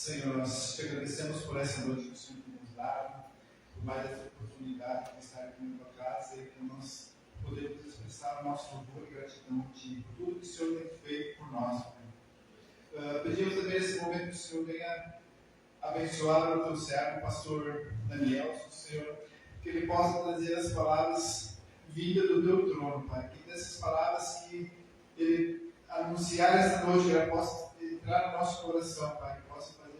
Senhor, nós te agradecemos por essa noite que o Senhor tem nos dado, por mais essa oportunidade de estar aqui na tua casa e que nós podemos expressar o nosso louvor e gratidão a Ti por tudo que o Senhor tem feito por nós. Pedimos também nesse momento que o Senhor venha abençoar o teu servo, o pastor Daniel, Senhor, que ele possa trazer as palavras vindas do teu trono, Pai, que dessas palavras que ele anunciar esta noite, que ela possa entrar no nosso coração, Pai, que possa fazer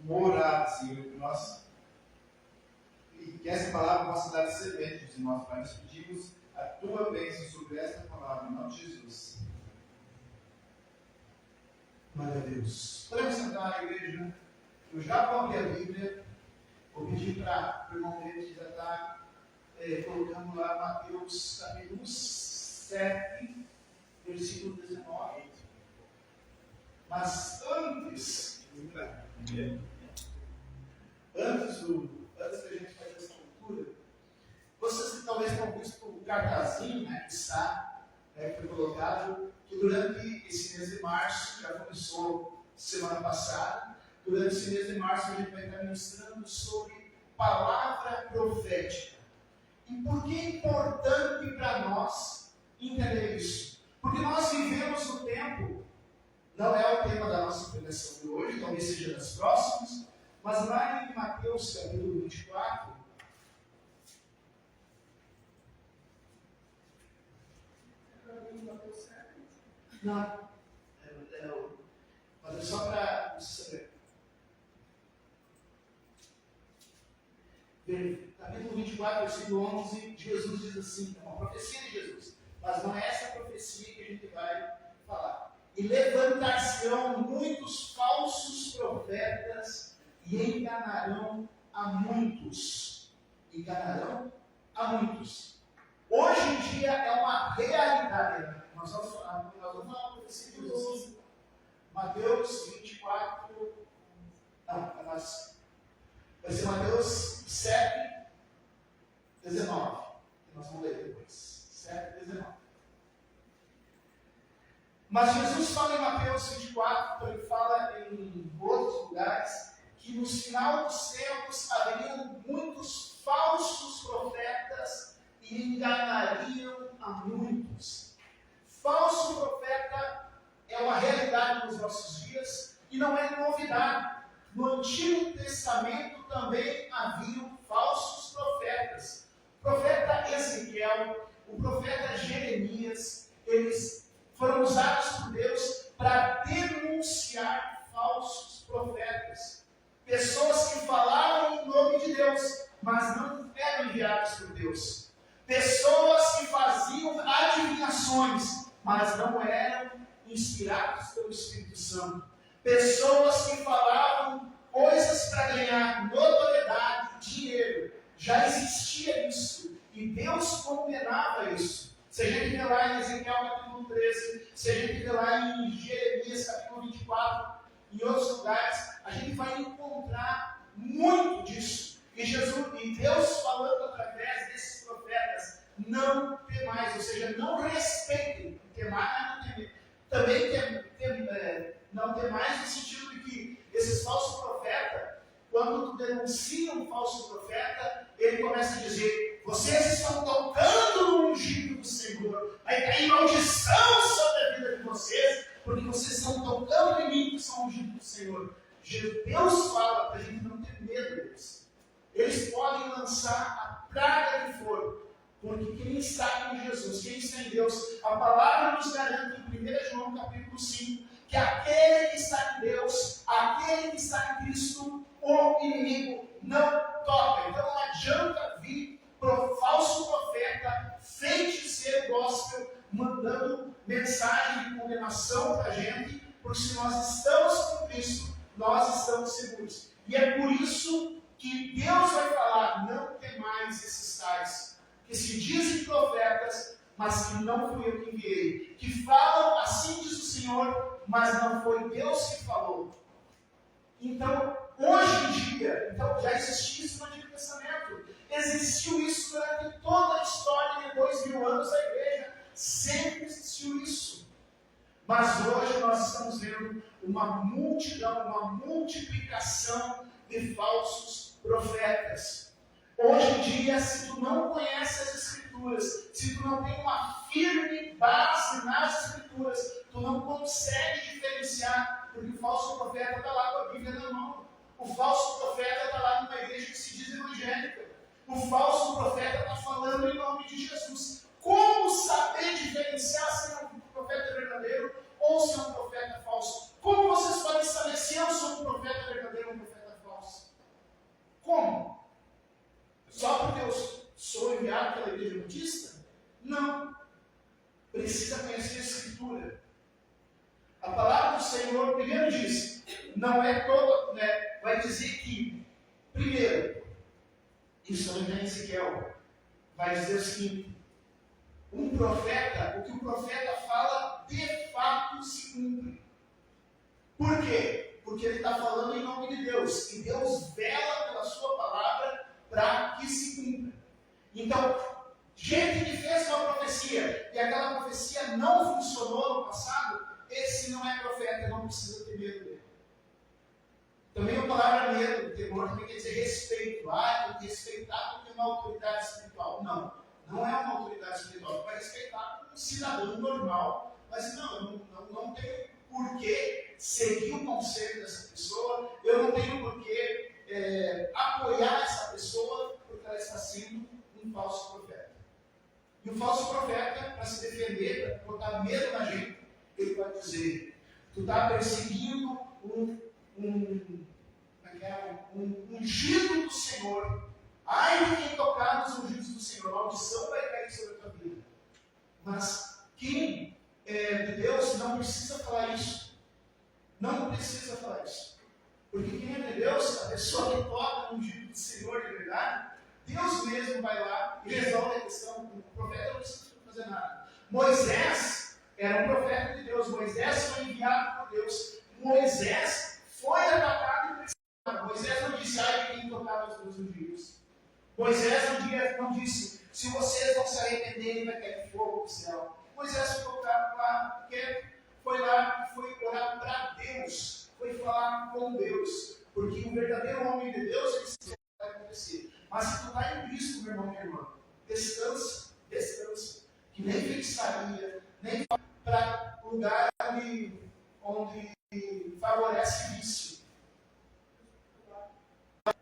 morar, Senhor, e que essa palavra possa dar sementes em nós, Pai. Nós pedimos a tua bênção sobre esta palavra, em nome de Jesus. Glória a Deus. Podemos sentar na igreja? Eu já vou abrir a Bíblia. Vou pedir para o irmão David já estar colocando lá Mateus capítulo 7, versículo 19. Mas antes da gente fazer essa leitura, vocês que talvez tenham visto o cartazinho, que está, que foi colocado, que durante esse mês de março, já começou semana passada, durante esse mês de março a gente vai estar ministrando sobre palavra profética. E por que é importante para nós entender isso? Porque nós vivemos no tempo, não é o tema da nossa pregação de hoje, talvez seja das próximas, mas lá em Mateus capítulo 24, não, mas é só para você saber. Capítulo 24, versículo 11, Jesus diz assim, é uma profecia de Jesus, mas não é essa profecia que a gente vai falar. E levantar-se-ão muitos falsos profetas e enganarão a muitos. Enganarão a muitos. Hoje em dia é uma realidade. Nós vamos falar uma profecia de Jesus. Mateus 24. Não, mas vai ser Mateus 7, 19. Que nós vamos ler depois. 7, 19. Mas Jesus fala em Mateus 24, ele fala em outros lugares, que no final dos tempos haveriam muitos falsos profetas e enganariam a muitos. Falso profeta é uma realidade nos nossos dias e não é novidade. No Antigo Testamento também haviam falsos profetas. O profeta Ezequiel, o profeta Jeremias, eles foram usados por Deus para denunciar falsos profetas. Pessoas que falavam em nome de Deus, mas não eram enviados por Deus. Pessoas que faziam adivinhações, mas não eram inspirados pelo Espírito Santo. Pessoas que falavam coisas para ganhar notoriedade, dinheiro. Já existia isso. E Deus condenava isso. Se a gente vê lá em Ezequiel capítulo 13, se a gente vê lá em Jeremias capítulo 24, em outros lugares, a gente vai encontrar muito disso. E Deus falando através desses profetas, não temais, ou seja, não respeitem, temar não temer. Também não temais no sentido de que esses falsos profetas, quando denunciam um falso profeta, ele começa a dizer: vocês estão tocando no ungido do Senhor, vai cair maldição sobre a vida de vocês, porque vocês estão tocando em mim que são ungidos do Senhor. Deus fala para a gente não ter medo deles. Eles podem lançar a praga que for, porque quem está com Jesus, quem está em Deus, a palavra nos garante em 1 João capítulo 5, que aquele que está em Deus, aquele que está em Cristo, o inimigo não toca. Então não adianta vir falso profeta, feiticeiro gospel, mandando mensagem de condenação para a gente, porque se nós estamos com Cristo, nós estamos seguros. E é por isso que Deus vai falar: não temais esses tais, que se dizem profetas, mas que não fui eu que enviei, que falam, assim diz o Senhor, mas não foi Deus que falou. Então, hoje em dia, já existia isso no Antigo Testamento, existiu isso durante toda a história de 2000 anos da igreja, sempre existiu isso. Mas hoje nós estamos vendo uma multidão, uma multiplicação de falsos profetas. Hoje em dia, se tu não conhece as Escrituras, se tu não tem uma firme base nas Escrituras, tu não consegue diferenciar, porque o falso profeta está lá com a Bíblia na mão. O falso profeta está lá numa igreja que se diz evangélica. O falso profeta está falando em nome de Jesus. Como saber diferenciar se um profeta é verdadeiro ou se é um profeta falso? Como vocês podem saber se eu sou um profeta verdadeiro ou um profeta falso? Como? Só porque eu sou enviado pela igreja batista? Não. Precisa conhecer a Escritura. A palavra do Senhor, primeiro diz, não é todo, né, vai dizer que, primeiro, isso não é Ezequiel, vai dizer o seguinte, um profeta, o que o profeta fala, de fato se cumpre. Por quê? Porque ele está falando em nome de Deus, e Deus vela pela sua palavra para que se cumpra. Então, gente que fez uma profecia, e aquela profecia não funcionou no passado, esse não é profeta, não precisa ter medo dele. Também a palavra medo, temor, também quer dizer respeito. Tem que respeitar porque é uma autoridade espiritual. Não, não é uma autoridade espiritual. Vai respeitar como um cidadão normal, mas não tenho por que seguir o conselho dessa pessoa, eu não tenho por que apoiar essa pessoa porque ela está sendo um falso profeta. E o falso profeta, para se defender, para botar medo na gente, ele vai dizer, tu está perseguindo um ungido do Senhor. Ai de quem tocar nos ungidos do Senhor, a maldição vai cair sobre a tua vida. Mas quem é de Deus não precisa falar isso. Não precisa falar isso. Porque quem é de Deus, a pessoa que toca no ungido do Senhor de verdade, Deus mesmo vai lá e resolve a questão. O profeta não precisa fazer nada. Moisés era um profeta de Deus. Moisés foi enviado por Deus. Moisés foi atacado e pressionado. Moisés não disse, ai, quem tocava os meus ungidos. Moisés não disse, se vocês não se arrependerem, vai cair fogo do céu. Moisés foi lá e foi orar para Deus. Foi falar com Deus. Porque o verdadeiro homem de Deus, ele sabe o que vai acontecer. Mas se tu está em Cristo, meu irmão, minha irmã, descansa. Que nem feitiçaria, nem para lugar onde favorece vício. A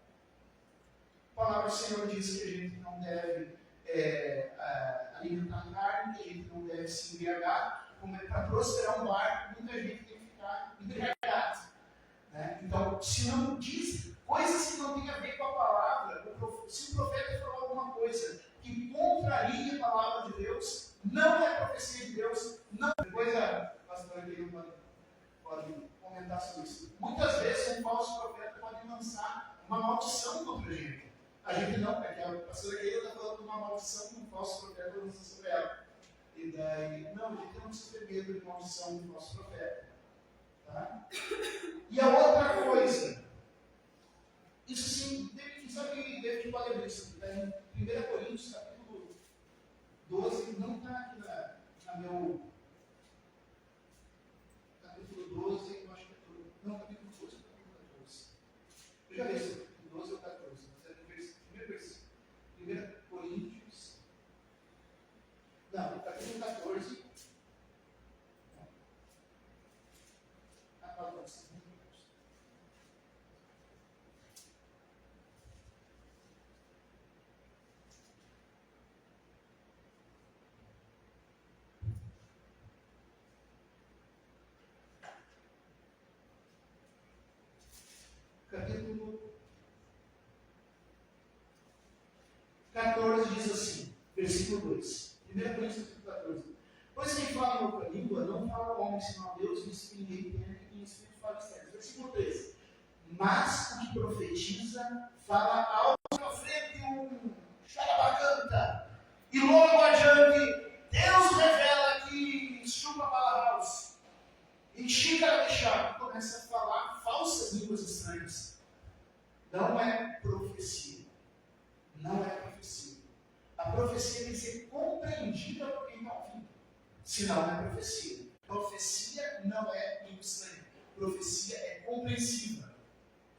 palavra do Senhor diz que a gente não deve alimentar carne, que a gente não deve se embriagar, como é para prosperar um barco, muita gente tem que ficar embriagado. Né? Então, se não diz coisas que não tem a ver com a palavra, se o profeta falar alguma coisa que contraria a palavra de Deus, não é profecia de Deus, não. Depois a pastora aqui pode comentar sobre isso. Muitas vezes um falso profeta pode lançar uma maldição contra a gente. A gente não, porque a pastora aqui está falando de uma maldição que um falso profeta lança sobre ela. E daí, não, a gente não precisa ter medo de maldição de um falso profeta. Tá? E a outra coisa, isso sim, sabe que David pode abrir isso, está em 1 Coríntios, capítulo 12, não está aqui na meu capítulo 12, eu acho que é não, capítulo 12, capítulo 14. Eu já li isso, 12 ou 14, mas é o primeiro versículo. 1 Coríntios, não, capítulo 14. Capítulo 14 diz assim, versículo 2. 1 Coríntios, capítulo 14. Pois quem fala em outra língua não fala ao homem, senão a Deus, visto que ninguém entende, e em espírito fala mistérios. Versículo 13. Mas o que profetiza fala algo na frente um xarabacanta. E logo adiante, Deus revela que chupa bala house. E xícara de chá, começa a falar falsas línguas estranhas. Não é profecia. Não é profecia. A profecia tem que ser compreendida por quem está ouvindo. Senão não é profecia. Profecia não é língua estranha. Profecia é compreensiva.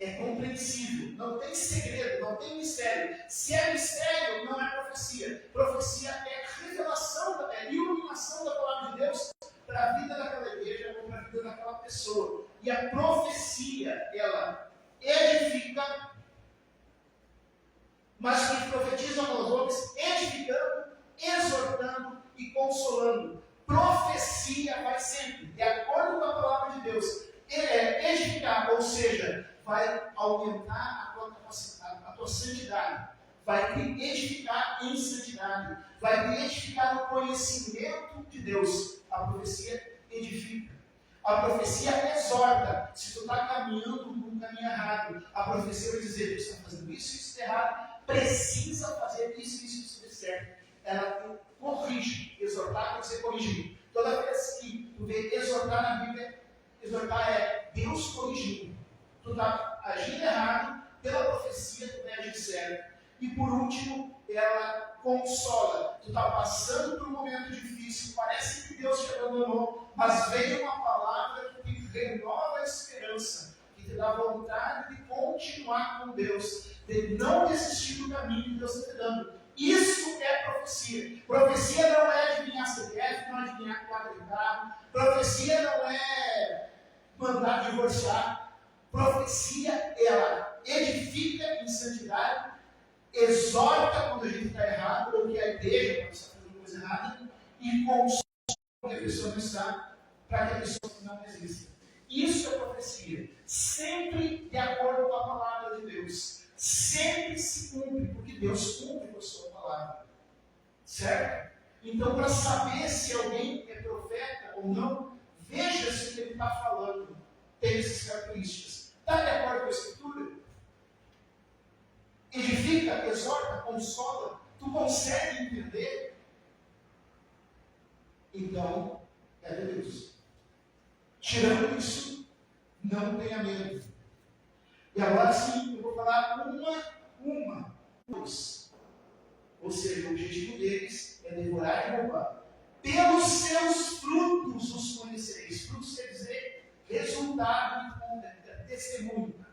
É compreensível. Não tem segredo, não tem mistério. Se é mistério, não é profecia. Profecia é revelação, é iluminação da palavra de Deus para a vida daquela igreja ou para a vida daquela pessoa. E a profecia, ela edifica, mas que profetizam aos homens, edificando, exortando e consolando. Profecia vai sempre, de acordo com a palavra de Deus, edificar, ou seja, vai aumentar a tua santidade, vai te edificar em santidade, vai te edificar no conhecimento de Deus. A profecia edifica. A profecia exorta. Se tu está caminhando num caminho errado, a profecia vai dizer: tu está fazendo isso errado, precisa fazer isso certo. Ela corrige. Exortar quer dizer corrigir. Toda vez que tu vê exortar na Bíblia, exortar é Deus corrigindo. Tu está agindo errado, pela profecia tu vai agir certo. E por último, ela consola. Tu está passando por um momento difícil, parece que Deus te abandonou, mas veio uma palavra que te renova a esperança, que te dá vontade de continuar com Deus, de não desistir do caminho que Deus está te dando. Isso é profecia. Profecia não é adivinhar CPF, não é adivinhar quadro de carro. Profecia não é mandar divorciar. Profecia, ela edifica em santidade, exorta quando a gente está errado, ou que a igreja quando está fazendo coisa errada, e consola quando a pessoa não está, para que a pessoa não desista. Isso é profecia. Sempre de acordo com a palavra de Deus. Sempre se cumpre, porque Deus cumpre com a sua palavra. Certo? Então, para saber se alguém é profeta ou não, veja se o que ele está falando tem essas características. Está de acordo com a Escritura? Edifica, exorta, consola. Tu consegue entender? Então, é de Deus. Tirando isso, não tenha medo. E agora sim, eu vou falar uma. Ou seja, o objetivo deles é devorar e roubar. Pelos seus frutos os conhecereis. Frutos quer dizer resultado de testemunho.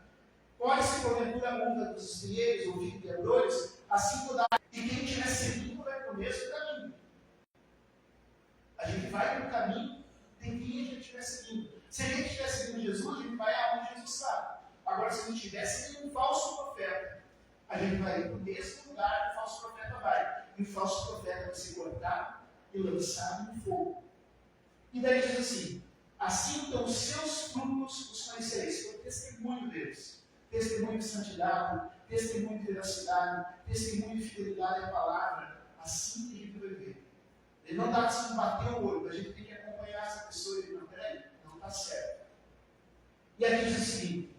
Pode-se porventura a muda dos espinheiros ou vingadores, assim toda. E quem estiver seguindo vai para o mesmo caminho. A gente vai para o caminho de quem a gente estiver seguindo. Se a gente estiver seguindo Jesus, a gente vai aonde Jesus está. Agora, se a gente estiver seguindo um falso profeta, a gente vai para o mesmo lugar que o falso profeta vai. E o falso profeta vai ser cortado e lançado no fogo. E daí diz assim então os seus frutos os conhecereis. É o testemunho deles. Testemunho de santidade, testemunho de veracidade, testemunho de fidelidade à palavra. Assim que a gente vai ver. Ele não dá assim bater o olho, a gente tem que acompanhar essa pessoa e não, peraí, não está certo. E aqui diz o seguinte: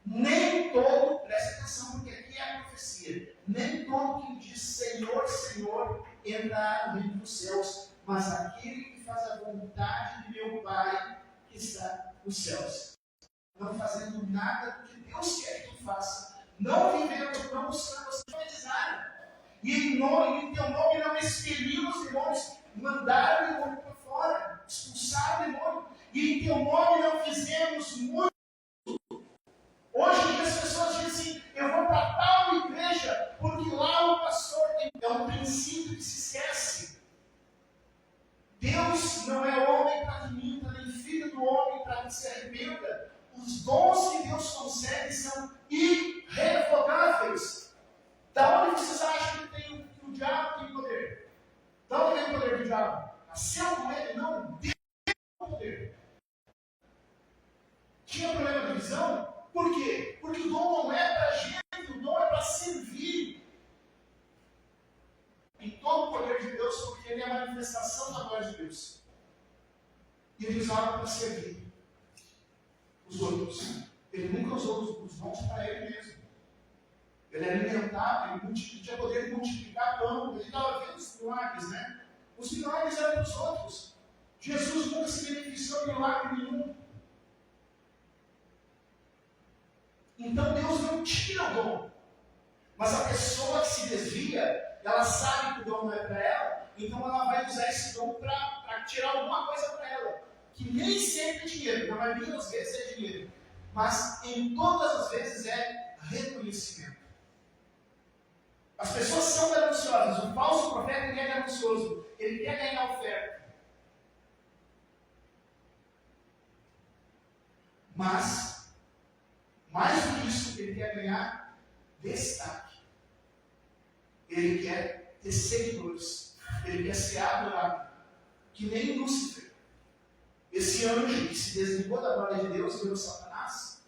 nem todo, presta atenção, porque aqui é a profecia, nem todo que diz Senhor, Senhor, entrará no reino dos céus, mas aquele que faz a vontade de meu Pai que está nos céus. Não fazendo nada do que Deus quer que tu faça, não vivendo, não buscando a santidade. E em teu nome não expelimos os demônios, mandaram o demônio para fora, expulsaram o demônio, e em teu nome não fizemos muito. Hoje as pessoas dizem assim: eu vou para tal igreja, porque lá o pastor tem. É um princípio que se esquece. Deus não é homem para que minta, nem filho do homem para que se arrependa. Os dons que Deus concede são irrevogáveis. Da onde vocês acham que o diabo tem poder? Da onde vem o poder do diabo? Nasceu com ele? Não, Deus tem poder. Tinha problema de visão? Por quê? Porque o dom não é para a gente, o dom é para servir. Em todo o poder de Deus, porque ele é a manifestação da glória de Deus. E ele usava para servir os outros. Ele nunca usou os dons para ele mesmo. Ele alimentava, ele tinha poder de multiplicar pão. Ele estava vendo os milagres, né? Os milagres eram dos outros. Jesus nunca se beneficiou de milagre nenhum. Então Deus não tira o dom. Mas a pessoa que se desvia, ela sabe que o dom não é para ela, então ela vai usar esse dom para tirar alguma coisa para ela, que nem sempre é dinheiro, na maioria das vezes é dinheiro, mas em todas as vezes é reconhecimento. As pessoas são gananciosas, o falso profeta ele é ganancioso, ele quer ganhar oferta. Mas, mais do que isso, ele quer ganhar destaque. Ele quer ter seguidores, ele quer ser adorado, que nem Lúcifer. Esse anjo que se desligou da glória de Deus, virou Satanás,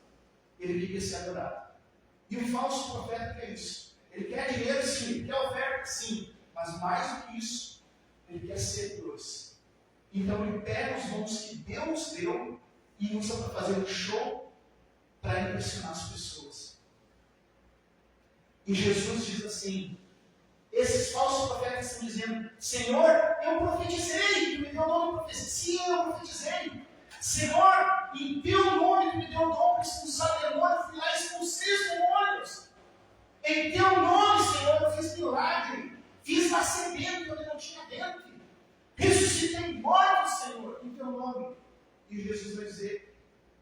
ele queria ser adorado. E o falso profeta quer isso. Ele quer dinheiro, sim, ele quer oferta, sim, mas mais do que isso, ele quer seguidores. Então ele pega os dons que Deus deu e usa para fazer um show para impressionar as pessoas. E Jesus diz assim, esses falsos profetas estão dizendo, Senhor, eu profetizei, tu me deu o nome de profecia. Sim, eu profetizei. Senhor, em teu nome tu me deu o dom para expulsar demônios, fui lá e expulsei os demônios. Em teu nome, Senhor, eu fiz milagre, fiz nascer dentro onde não tinha dentro. Ressuscitei mortos, Senhor, em teu nome. E Jesus vai dizer,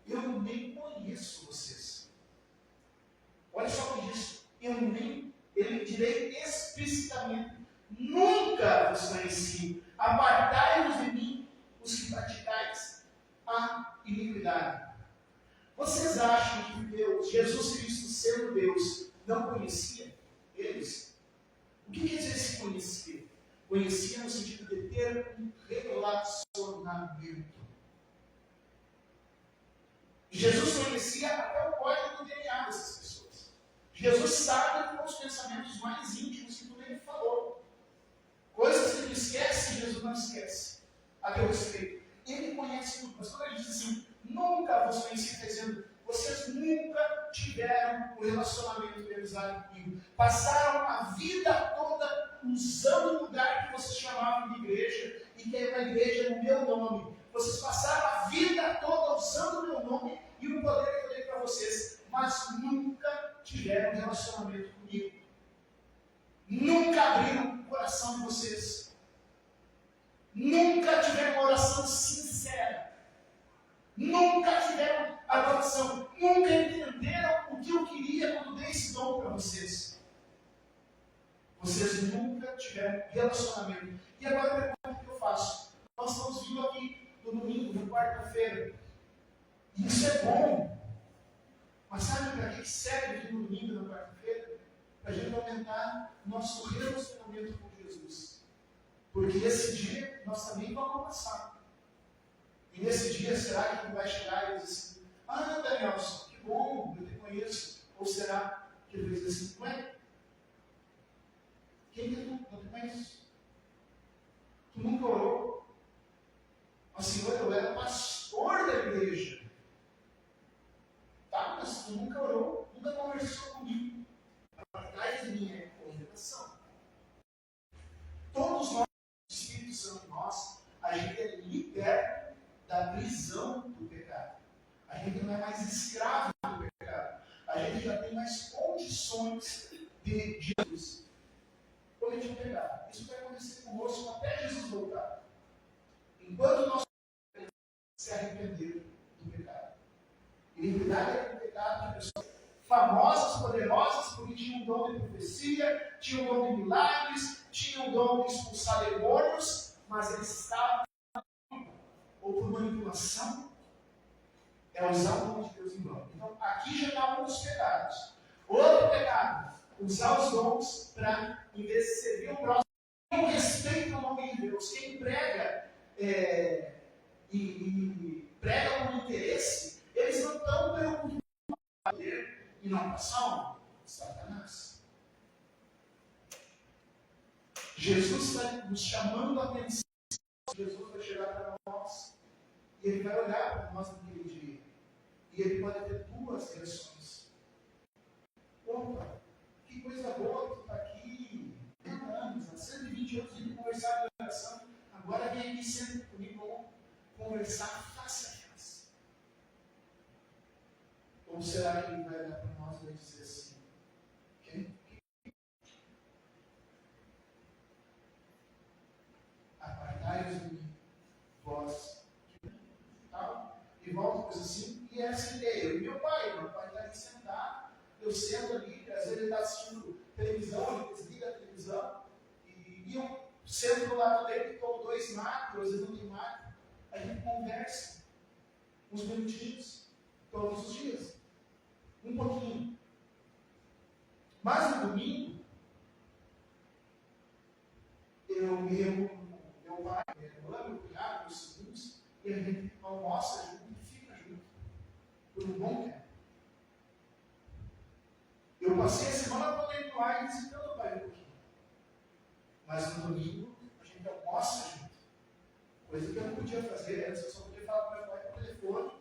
eu nem conheço vocês. Olha só o que diz, ele direi explicitamente, nunca vos conheci, apartai-vos de mim, os que praticais a iniquidade. Vocês acham que Deus, Jesus Cristo sendo Deus, não conhecia eles? O que quer dizer esse conhecer? Conhecia no sentido de ter um relacionamento. Jesus conhecia até o código do DNA dessas pessoas. Jesus sabe os pensamentos mais íntimos que tu nem falou. Coisas que tu esquece, Jesus não esquece. A teu respeito. Ele conhece tudo. Mas quando ele diz assim, nunca vos conheci, está dizendo, vocês nunca tiveram um relacionamento de amizade comigo. Passaram a vida toda usando o lugar que vocês chamavam de igreja, e que é uma igreja no meu nome. Vocês passaram a vida toda usando o meu nome e o poder que eu dei para vocês, mas nunca tiveram um relacionamento comigo. Nunca abriram o coração de vocês. Nunca tiveram uma oração sincera. Nunca tiveram adoração. Nunca entenderam o que eu queria quando dei esse dom para vocês. Vocês nunca tiveram relacionamento. E agora a pergunta que eu faço. Nós estamos vindo aqui no domingo, na quarta-feira. E isso é bom. Mas sabe para que serve vir no domingo, na quarta-feira? Para a gente aumentar nosso relacionamento com Jesus. Porque esse dia nós também vamos passar. E nesse dia, será que ele vai chegar e dizer assim, Danielson, que bom, eu te conheço. Ou será que ele vai dizer assim, ué, quem é tu? Não te conheço. Tu nunca orou? Mas, Senhor, eu era pastor da igreja. Tá, mas tu nunca orou, nunca conversou comigo. Atrás de mim é condenação. Todos nós, o Espírito Santo em nós, a gente é liberto da prisão do pecado. A gente não é mais escravo do pecado. A gente já tem mais condições de Jesus. Corrigir o pecado. Isso vai acontecer conosco até Jesus voltar. Enquanto nós se arrepender do pecado. Iniquidade é o pecado de pessoas famosas, poderosas, porque tinham um dom de profecia, tinham um dom de milagres, tinham um dom de expulsar demônios, mas eles estavam, ou por manipulação, é usar o nome de Deus em vão. Então, aqui já está um dos pecados. Outro pecado, usar os dons para, em vez de servir o próximo, não respeita o nome de Deus. Quem prega e prega com interesse, eles não estão preocupados com poder e não passar Satanás. Jesus está nos chamando a atenção. Jesus vai chegar para nós e ele vai olhar para nós naquele dia. E ele pode ter duas reações. Opa, que coisa boa que tu está aqui. 30 anos, há 120 anos de conversar de oração. Agora vem aqui sempre comigo, vamos conversar face a face. Ou será que ele vai olhar para nós e vai dizer assim? Apartai-vos de mim, vós. Tá? coisa assim, e é assim, eu e meu pai está ali sentado, eu sento ali, às vezes ele está assistindo televisão, ele desliga a televisão, e eu sento do lado dele, tomo 2 macros, às vezes não tem macro, a gente conversa uns minutinhos, todos os dias, um pouquinho. Mas no domingo, eu e meu pai, minha irmã, meu cunhado, meus seguintes, e a gente almoça junto e fica junto, por um bom tempo. Eu passei a semana toda indo lá e visitando o pai um pouquinho. Mas no domingo, a gente almoça junto. Coisa que eu não podia fazer antes, eu só podia falar com meu pai por telefone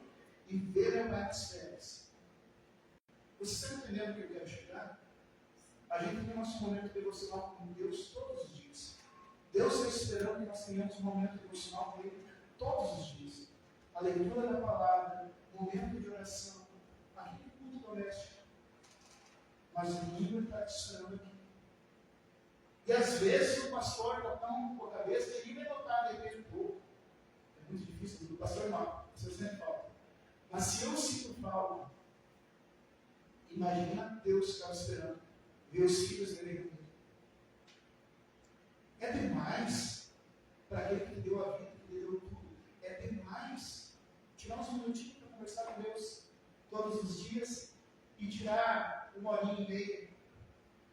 e ver meu pai nas férias. Você está entendendo o que eu quero chegar? A gente tem nosso momento devocional com Deus todos os dias. Deus está esperando que nós tenhamos um momento devocional com Ele todos os dias. A leitura da palavra, momento de oração, aqui no culto doméstico. Mas o domingo Ele está te esperando aqui. E às vezes o pastor está tão com a cabeça que ele vai notar de repente um pouco. É muito difícil, o pastor não, você sempre fala. Mas se eu sinto falta, imagina Deus que estava esperando ver os filhos dele reunidos. É demais para aquele que deu a vida, que deu tudo. É demais tirar uns minutinhos para conversar com Deus todos os dias e tirar 1h30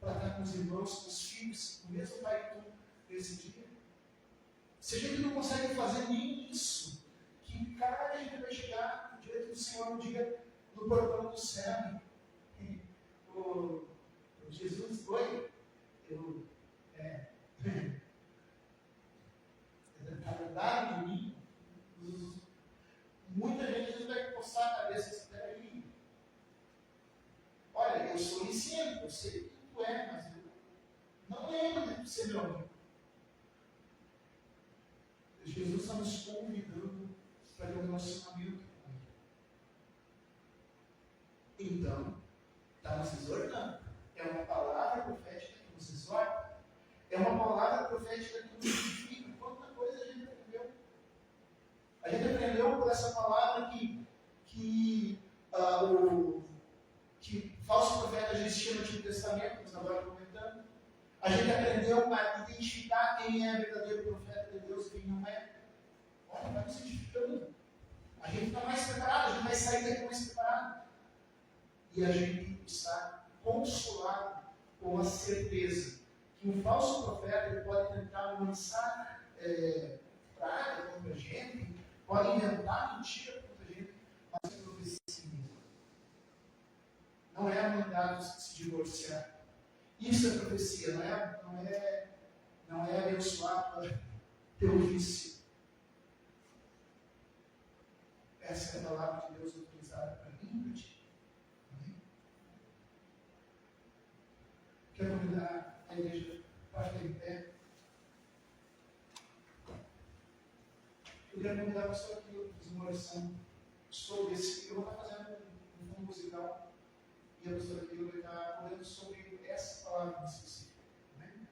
para estar com os irmãos, com os filhos, o mesmo pai que tu nesse dia. Se a gente não consegue fazer nem isso, que cara a gente vai chegar diante do Senhor no dia do portão do céu? O Jesus foi, na verdade, em mim, muita gente vai coçar a cabeça e espera aí. Olha, eu sou ensino, eu sei que tu é, mas eu não lembro de ser meu amigo. Jesus está nos convidando para ter um relacionamento com Ele. Então, está nos exortando. É uma palavra profética que nos exorta. É uma palavra profética que nos edifica. Quanta coisa a gente aprendeu. A gente aprendeu por essa palavra que falso profeta já existia no Antigo Testamento, nós agora comentando. A gente aprendeu a identificar quem é verdadeiro profeta de Deus e quem não é. Olha, vai nos identificando. A gente está mais preparado, a gente vai sair daqui mais preparado. E a gente está consolado com a certeza que um falso profeta ele pode tentar lançar praga contra a gente, pode inventar mentira contra a gente, mas é profecia mesmo. Não é mandado se divorciar. Isso é profecia, não é abençoar teu vício. Essa é a palavra de Deus utilizada para mim e para ti. Quero convidar a igreja para ficar em pé. Eu quero convidar a pessoa aqui a fazer uma oração sobre esse. Eu vou estar fazendo um fundo musical e a pessoa aqui vai estar falando sobre essa palavra específica. Amém?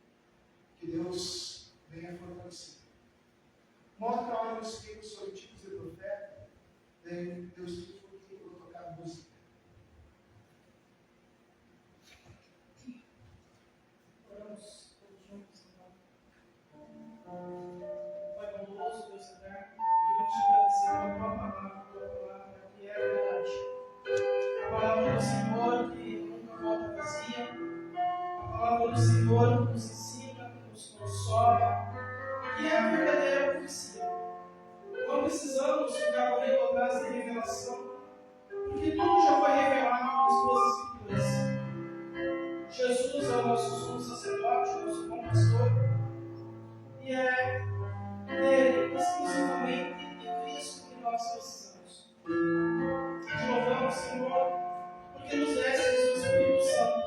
Que Deus venha fortalecer. Uma outra hora eu explico sobre tipos de profeta. Daí Deus explica porque eu vou tocar música. Oramos todos juntos, então. Pai bondoso, Deus eterno, queremos te agradecer pela tua palavra que é verdade. A palavra do Senhor que nunca volta vazia. A palavra do Senhor que nos ensina, que nos consola, que é a verdadeira profecia. Não precisamos ficar correndo atrás de revelação, porque tudo já foi revelado nas tuas escrituras. Jesus é o nosso sumo sacerdote, o nosso bom pastor, e é dele, exclusivamente de Cristo, que nós precisamos. Te louvamos, Senhor, porque nos destes o Espírito Santo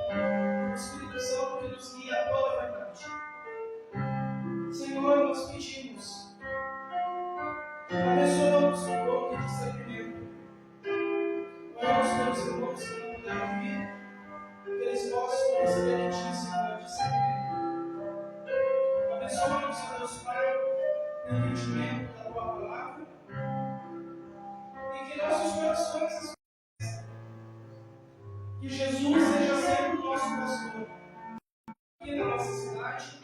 que nos guia a toda a verdade. Senhor, nós pedimos, abençoa-nos com o dom de discernimento. Oramos pelos irmãos que não puderam vir, que eles possam receber de ti, Senhor, discernimento. Abençoa-nos, Deus Pai, no entendimento da tua palavra, e que nossos orações. Que Jesus seja sempre o nosso pastor. Aqui na nossa cidade,